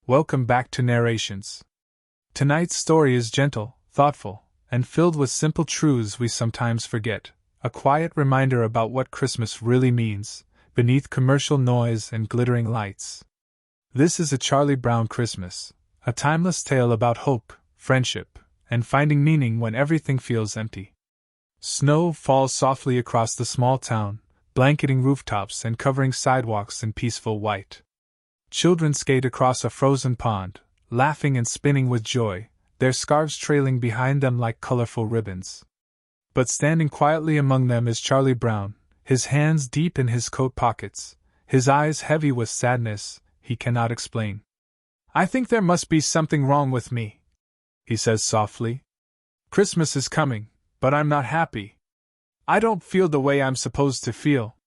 Welcome back to Narrations. Tonight's story is gentle, thoughtful, and filled with simple truths we sometimes forget, a quiet reminder about what Christmas really means, beneath commercial noise and glittering lights. This is a Charlie Brown Christmas, a timeless tale about hope, friendship, and finding meaning when everything feels empty. Snow falls softly across the small town, blanketing rooftops and covering sidewalks in peaceful white. Children skate across a frozen pond, laughing and spinning with joy, their scarves trailing behind them like colorful ribbons. But standing quietly among them is Charlie Brown, his hands deep in his coat pockets, his eyes heavy with sadness he cannot explain. "I think there must be something wrong with me," he says softly. "Christmas is coming, but I'm not happy. I don't feel the way I'm supposed to feel."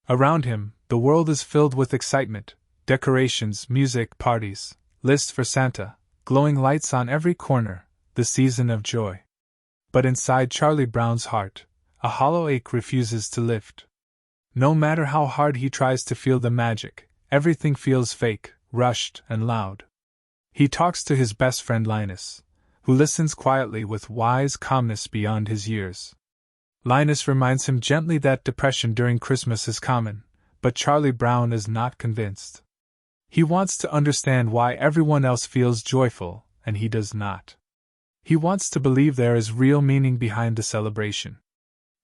Around him, the world is filled with excitement. Decorations, music, parties, lists for Santa, glowing lights on every corner, the season of joy. But inside Charlie Brown's heart, a hollow ache refuses to lift. No matter how hard he tries to feel the magic, everything feels fake, rushed, and loud. He talks to his best friend Linus, who listens quietly with wise calmness beyond his years. Linus reminds him gently that depression during Christmas is common, but Charlie Brown is not convinced. He wants to understand why everyone else feels joyful, and he does not. He wants to believe there is real meaning behind the celebration.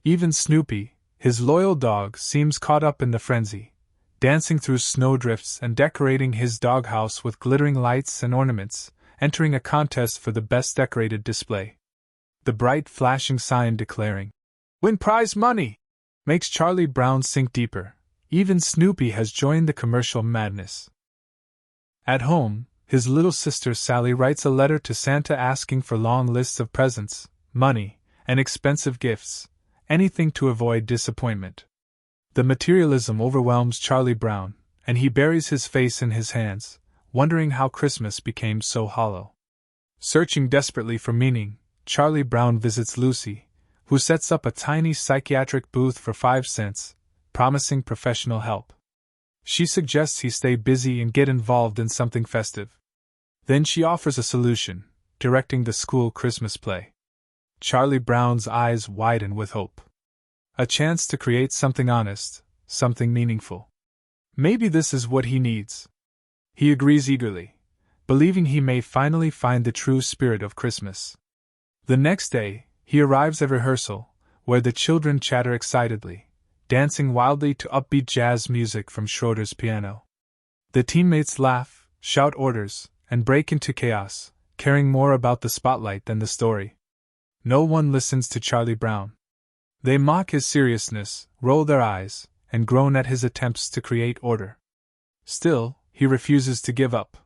Even Snoopy, his loyal dog, seems caught up in the frenzy, dancing through snowdrifts and decorating his doghouse with glittering lights and ornaments, entering a contest for the best decorated display. The bright flashing sign declaring, "Win prize money!" makes Charlie Brown sink deeper. Even Snoopy has joined the commercial madness. At home, his little sister Sally writes a letter to Santa asking for long lists of presents, money, and expensive gifts, anything to avoid disappointment. The materialism overwhelms Charlie Brown, and he buries his face in his hands, wondering how Christmas became so hollow. Searching desperately for meaning, Charlie Brown visits Lucy, who sets up a tiny psychiatric booth for 5 cents, promising professional help. She suggests he stay busy and get involved in something festive. Then she offers a solution, directing the school Christmas play. Charlie Brown's eyes widen with hope. A chance to create something honest, something meaningful. Maybe this is what he needs. He agrees eagerly, believing he may finally find the true spirit of Christmas. The next day, he arrives at rehearsal, where the children chatter excitedly, dancing wildly to upbeat jazz music from Schroeder's piano. The teammates laugh, shout orders, and break into chaos, caring more about the spotlight than the story. No one listens to Charlie Brown. They mock his seriousness, roll their eyes, and groan at his attempts to create order. Still, he refuses to give up.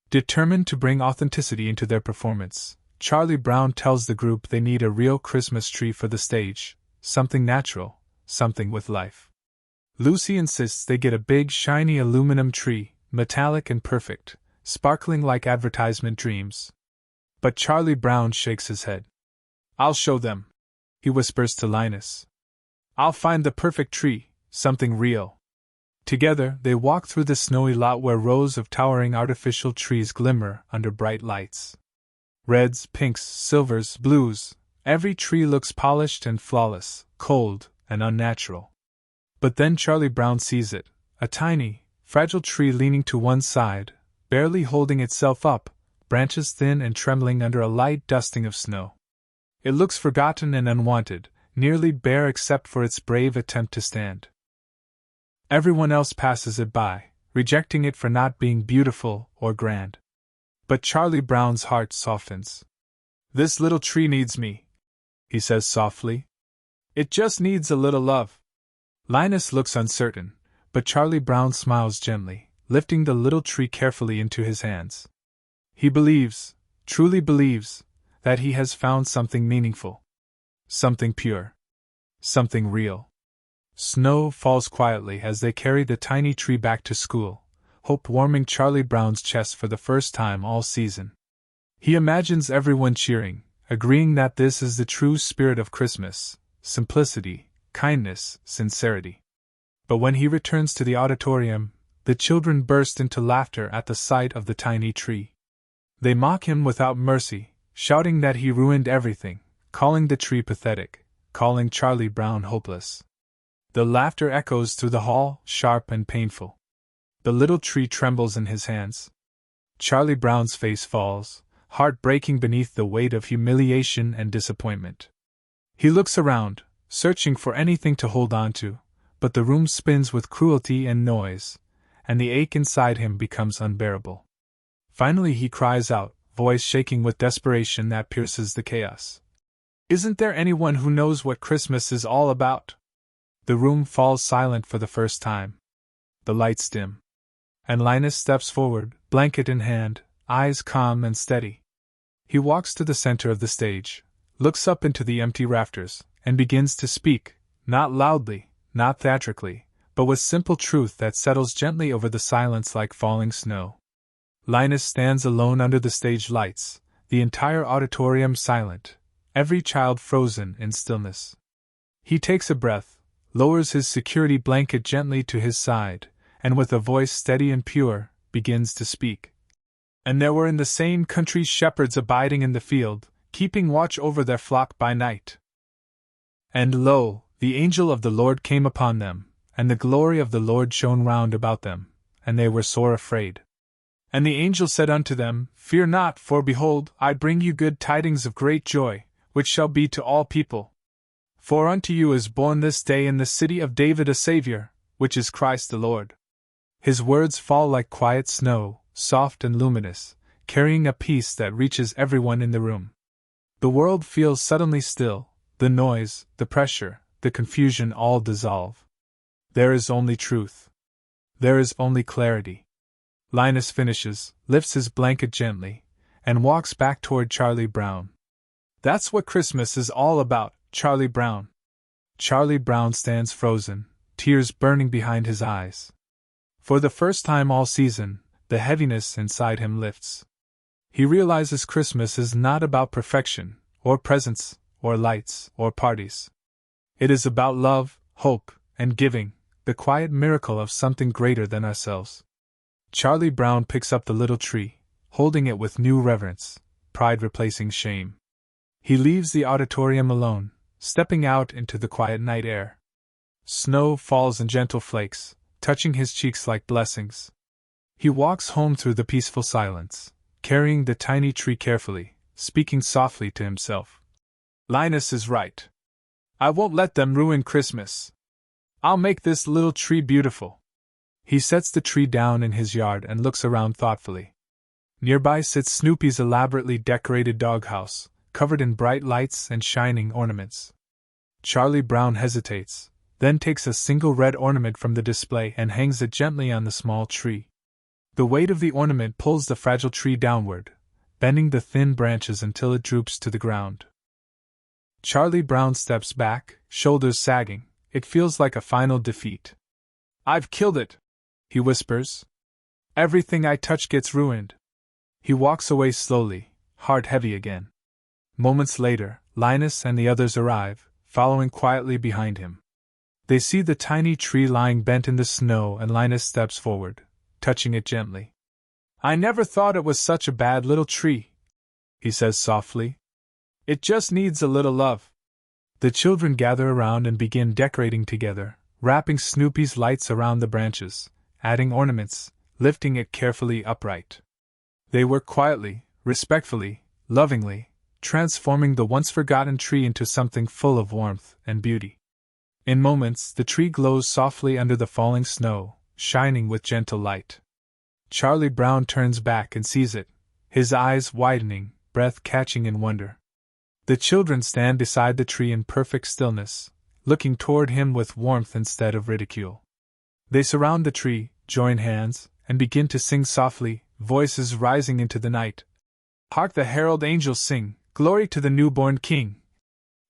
Determined to bring authenticity into their performance, Charlie Brown tells the group they need a real Christmas tree for the stage, something natural, something with life. Lucy insists they get a big, shiny aluminum tree, metallic and perfect, sparkling like advertisement dreams. But Charlie Brown shakes his head. "I'll show them," he whispers to Linus. "I'll find the perfect tree, something real." Together, they walk through the snowy lot where rows of towering artificial trees glimmer under bright lights. Reds, pinks, silvers, blues, every tree looks polished and flawless, cold and unnatural. But then Charlie Brown sees it, a tiny, fragile tree leaning to one side, barely holding itself up, branches thin and trembling under a light dusting of snow. It looks forgotten and unwanted, nearly bare except for its brave attempt to stand. Everyone else passes it by, rejecting it for not being beautiful or grand. But Charlie Brown's heart softens. "This little tree needs me," he says softly. "It just needs a little love." Linus looks uncertain, but Charlie Brown smiles gently, lifting the little tree carefully into his hands. He believes, truly believes, that he has found something meaningful. Something pure. Something real. Snow falls quietly as they carry the tiny tree back to school, hope warming Charlie Brown's chest for the first time all season. He imagines everyone cheering, agreeing that this is the true spirit of Christmas, simplicity, kindness, sincerity. But when he returns to the auditorium, the children burst into laughter at the sight of the tiny tree. They mock him without mercy, shouting that he ruined everything, calling the tree pathetic, calling Charlie Brown hopeless. The laughter echoes through the hall, sharp and painful. The little tree trembles in his hands. Charlie Brown's face falls, heart breaking beneath the weight of humiliation and disappointment. He looks around, searching for anything to hold on to, but the room spins with cruelty and noise, and the ache inside him becomes unbearable. Finally he cries out, voice shaking with desperation that pierces the chaos. "Isn't there anyone who knows what Christmas is all about?" The room falls silent for the first time. The lights dim. And Linus steps forward, blanket in hand, eyes calm and steady. He walks to the center of the stage, looks up into the empty rafters, and begins to speak, not loudly, not theatrically, but with simple truth that settles gently over the silence like falling snow. Linus stands alone under the stage lights, the entire auditorium silent, every child frozen in stillness. He takes a breath, lowers his security blanket gently to his side, and with a voice steady and pure, begins to speak. "And there were in the same country shepherds abiding in the field, keeping watch over their flock by night. And lo, the angel of the Lord came upon them, and the glory of the Lord shone round about them, and they were sore afraid. And the angel said unto them, Fear not, for behold, I bring you good tidings of great joy, which shall be to all people. For unto you is born this day in the city of David a Saviour, which is Christ the Lord." His words fall like quiet snow, soft and luminous, carrying a peace that reaches everyone in the room. The world feels suddenly still, the noise, the pressure, the confusion all dissolve. There is only truth. There is only clarity. Linus finishes, lifts his blanket gently, and walks back toward Charlie Brown. "That's what Christmas is all about, Charlie Brown." Charlie Brown stands frozen, tears burning behind his eyes. For the first time all season, the heaviness inside him lifts. He realizes Christmas is not about perfection, or presents, or lights, or parties. It is about love, hope, and giving, the quiet miracle of something greater than ourselves. Charlie Brown picks up the little tree, holding it with new reverence, pride replacing shame. He leaves the auditorium alone, stepping out into the quiet night air. Snow falls in gentle flakes, touching his cheeks like blessings. He walks home through the peaceful silence, carrying the tiny tree carefully, speaking softly to himself. "Linus is right. I won't let them ruin Christmas. I'll make this little tree beautiful." He sets the tree down in his yard and looks around thoughtfully. Nearby sits Snoopy's elaborately decorated doghouse, covered in bright lights and shining ornaments. Charlie Brown hesitates, then takes a single red ornament from the display and hangs it gently on the small tree. The weight of the ornament pulls the fragile tree downward, bending the thin branches until it droops to the ground. Charlie Brown steps back, shoulders sagging. It feels like a final defeat. "I've killed it," he whispers. "Everything I touch gets ruined." He walks away slowly, heart heavy again. Moments later, Linus and the others arrive, following quietly behind him. They see the tiny tree lying bent in the snow, and Linus steps forward, touching it gently. "I never thought it was such a bad little tree," he says softly. "It just needs a little love." The children gather around and begin decorating together, wrapping Snoopy's lights around the branches, adding ornaments, lifting it carefully upright. They work quietly, respectfully, lovingly, transforming the once-forgotten tree into something full of warmth and beauty. In moments, the tree glows softly under the falling snow, shining with gentle light. Charlie Brown turns back and sees it, his eyes widening, breath catching in wonder. The children stand beside the tree in perfect stillness, looking toward him with warmth instead of ridicule. They surround the tree, join hands, and begin to sing softly, voices rising into the night. "Hark the herald angels sing, glory to the newborn King."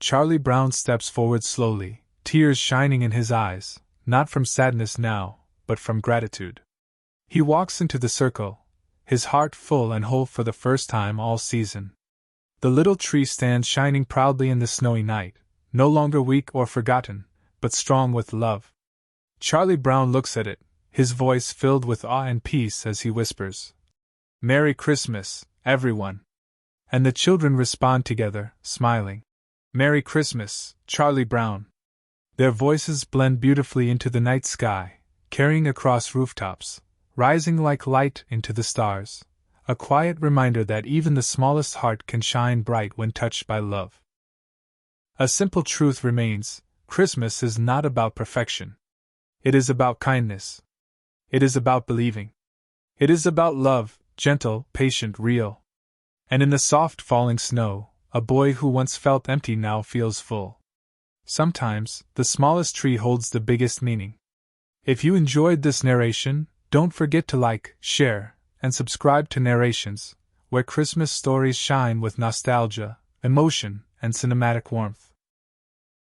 Charlie Brown steps forward slowly, tears shining in his eyes, not from sadness now, but from gratitude. He walks into the circle, his heart full and whole for the first time all season. The little tree stands shining proudly in the snowy night, no longer weak or forgotten, but strong with love. Charlie Brown looks at it, his voice filled with awe and peace as he whispers, "Merry Christmas, everyone!" And the children respond together, smiling, "Merry Christmas, Charlie Brown!" Their voices blend beautifully into the night sky, carrying across rooftops, rising like light into the stars, a quiet reminder that even the smallest heart can shine bright when touched by love. A simple truth remains: Christmas is not about perfection. It is about kindness. It is about believing. It is about love, gentle, patient, real. And in the soft falling snow, a boy who once felt empty now feels full. Sometimes, the smallest tree holds the biggest meaning. If you enjoyed this narration, don't forget to like, share, and subscribe to Narrations, where Christmas stories shine with nostalgia, emotion, and cinematic warmth.